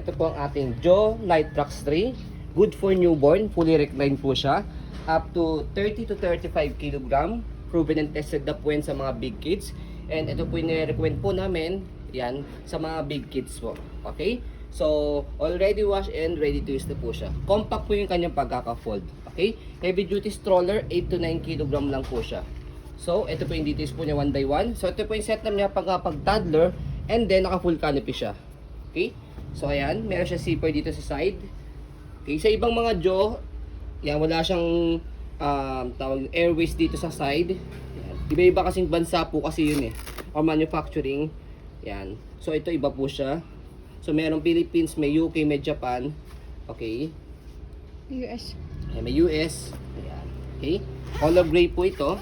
Ito po ang ating Joe Nitrox 3. Good for newborn. Fully reclined po siya. Up to 30 to 35 kg. Proven and tested na po yan sa mga big kids. And ito po yung nire-recommend po namin. Yan, sa mga big kids po. Okay? So, already washed and ready to use na po siya. Compact po yung kanyang pagkaka-fold. Okay? Heavy duty stroller, 8 to 9 kg lang po siya. So, ito po yung details po niya 1 by 1. So, ito po yung setup niya pag-toddler. And then, naka-full canopy siya. Okay? So, ayan. Meron siya zipper dito sa side. Okay? Sa ibang mga Joe, yan, wala siyang tawag airways dito sa side. Yan. Iba-iba kasing bansa po kasi yun eh. Or manufacturing. Yan. So, ito iba po siya. So, merong Philippines, may UK, may Japan. Okay? US. Ayan, may US. Ayan. Okay? Color gray po ito.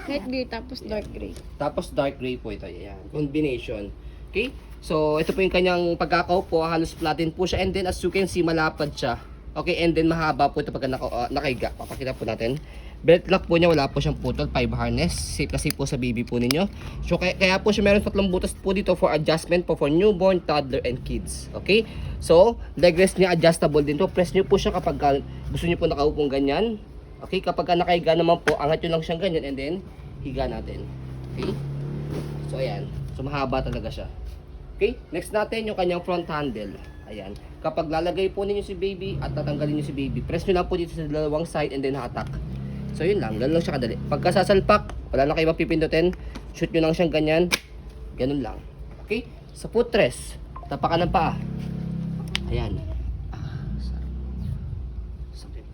Light gray tapos dark gray. Tapos dark gray po ito. Ayan. Combination. Okay? So, ito po yung kanyang pagkakaupo. Halos flatten po siya. And then, as you can see, malapad siya. Okay? And then, mahaba po ito pagka nakahiga. Papakita po natin. Belt lock po niya. Wala po siyang putol. 5 harness. Safe na safe po sa baby po ninyo. So, kaya po siya meron 3 butas po dito for adjustment po for newborn, toddler, and kids. Okay? So, leg rest niya adjustable din to. Press niyo po siya kapag gusto niyo po nakaupong ganyan. Okay? Kapag nakahiga naman po, angat nyo lang siyang ganyan. And then, higa natin. Okay? So, ayan. So, mahaba talaga siya. Okay, next natin yung kanyang front handle. Ayan. Kapag lalagay po ninyo si baby at tatanggalin nyo si baby, press nyo lang po dito sa dalawang side and then hatak. So yun lang, ganun lang siya kadali. Pagka sasalpak, wala na kayo mapipindutin. Shoot nyo lang siyang ganyan. Ganun lang. Okay, sa footrest, tapakan ng paa. Ayan. Sakit.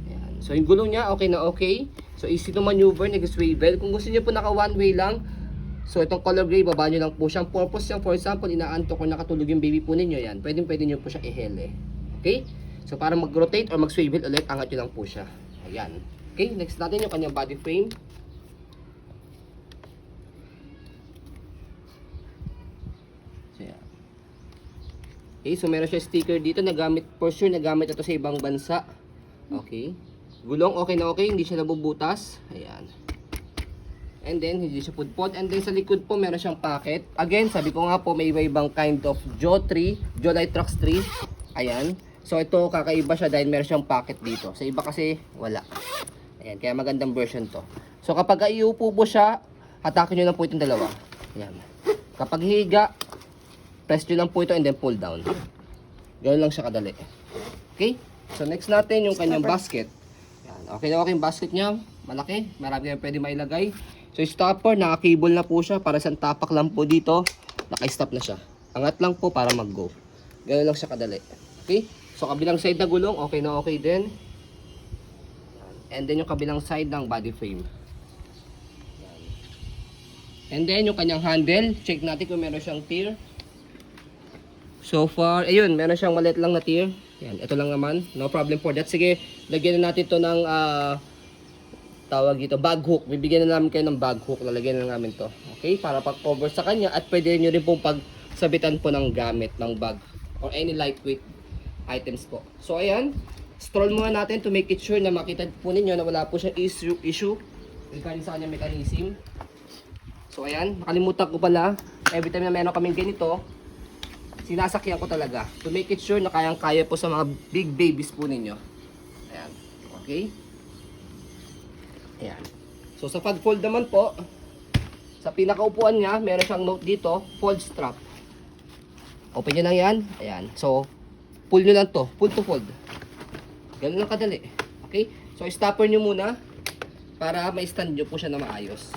Ayan. So yung gulong niya, okay na okay. So easy to maneuver, nag-swivel. Kung gusto niyo po naka one way lang, so itong color gray, baba nyo lang po siyang purpose yan. For example, inaantok o nakatulog yung baby po ninyo yan. Pwede nyo po siyang ihele. Okay? So para mag-rotate or mag-swivel ulit, angat nyo lang po siya. Ayan. Okay? Next natin yung kanyang body frame. So yan. Okay, so meron siya sticker dito. Nagamit, for sure, nagamit ito sa ibang bansa. Okay. Gulong, okay na okay. Hindi siya nabubutas. Ayan. And then, hindi siya pudpod. And then, sa likod po, meron siyang pocket. Again, sabi ko nga po, may iba-ibang kind of Joe Nitrox 3. Ayan. So, ito, kakaiba siya dahil meron siyang pocket dito. Sa iba kasi, wala. Ayan, kaya magandang version to. So, kapag iupo po siya, hatakin nyo lang po itong dalawa. Ayan. Kapag higa, press nyo lang po ito and then pull down. Ganoon lang siya kadali. Okay? So, next natin yung kanyang basket. Ayan. Okay na okay yung basket niya. Malaki. Marami na pwede mailagay. So, stopper, naka-cable na po siya. Para sa tapak lang po dito, naka-stop na siya. Angat lang po para mag-go. Ganun lang siya kadali. Okay? So, kabilang side na gulong, okay na okay din. And then, yung kabilang side ng body frame. And then, yung kanyang handle, check natin kung meron siyang tear. So far, ayun, meron siyang maliit lang na tear. Yan, ito lang naman. No problem for that. Sige, lagyan na natin to ng tawag dito, bag hook. Bibigyan na namin kayo ng bag hook. Lalagyan na namin to. Okay? Para pag-cover sa kanya. At pwede nyo rin pong pagsabitan po ng gamit ng bag. Or any lightweight items po. So, ayan. Stroll muna natin to make it sure na makita po ninyo na wala po siyang issue regarding sa kanyang mechanism. So, ayan. Nakalimutan ko pala. Every time na meron kaming ganito, sinasakyan ko talaga. To make it sure na kayang-kaya po sa mga big babies po ninyo. Ayan. Okay? Ayan. So, sa pag-fold naman po, sa pinakaupuan niya, meron siyang note dito, fold strap. Open nyo lang yan. Ayan. So, pull nyo lang to. Pull to fold. Ganun lang kadali. Okay? So, stopper nyo muna para ma-stand nyo po siya na maayos.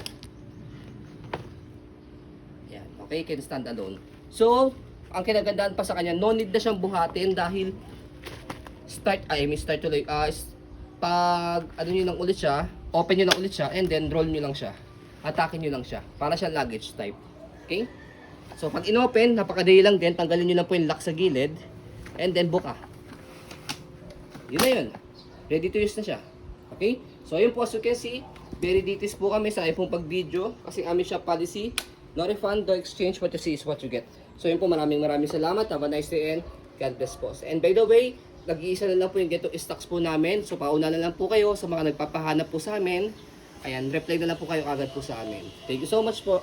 Ayan. Okay? Can stand alone. So, ang kinagandaan pa sa kanya, no need na siyang buhatin dahil pag ano nyo lang ulit siya, open nyo lang ulit siya, and then roll nyo lang siya. Atakin nyo lang siya. Para siyang luggage type. Okay? So, pag in-open, napakadali lang din. Tanggalin nyo lang po yung lock sa gilid. And then, buka. Yun na yun. Ready to use na siya. Okay? So, yun po, as you can see, very details po kami sa pong pag-video. Kasi amin siya policy. No refund, no exchange. What you see is what you get. So, yun po, maraming salamat. Have a nice day and God bless po. And by the way, nag-iisa na lang po yung Geto stocks po namin. So, pauna na lang po kayo sa mga nagpapahanap po sa amin. Ayan, reply na lang po kayo agad po sa amin. Thank you so much po.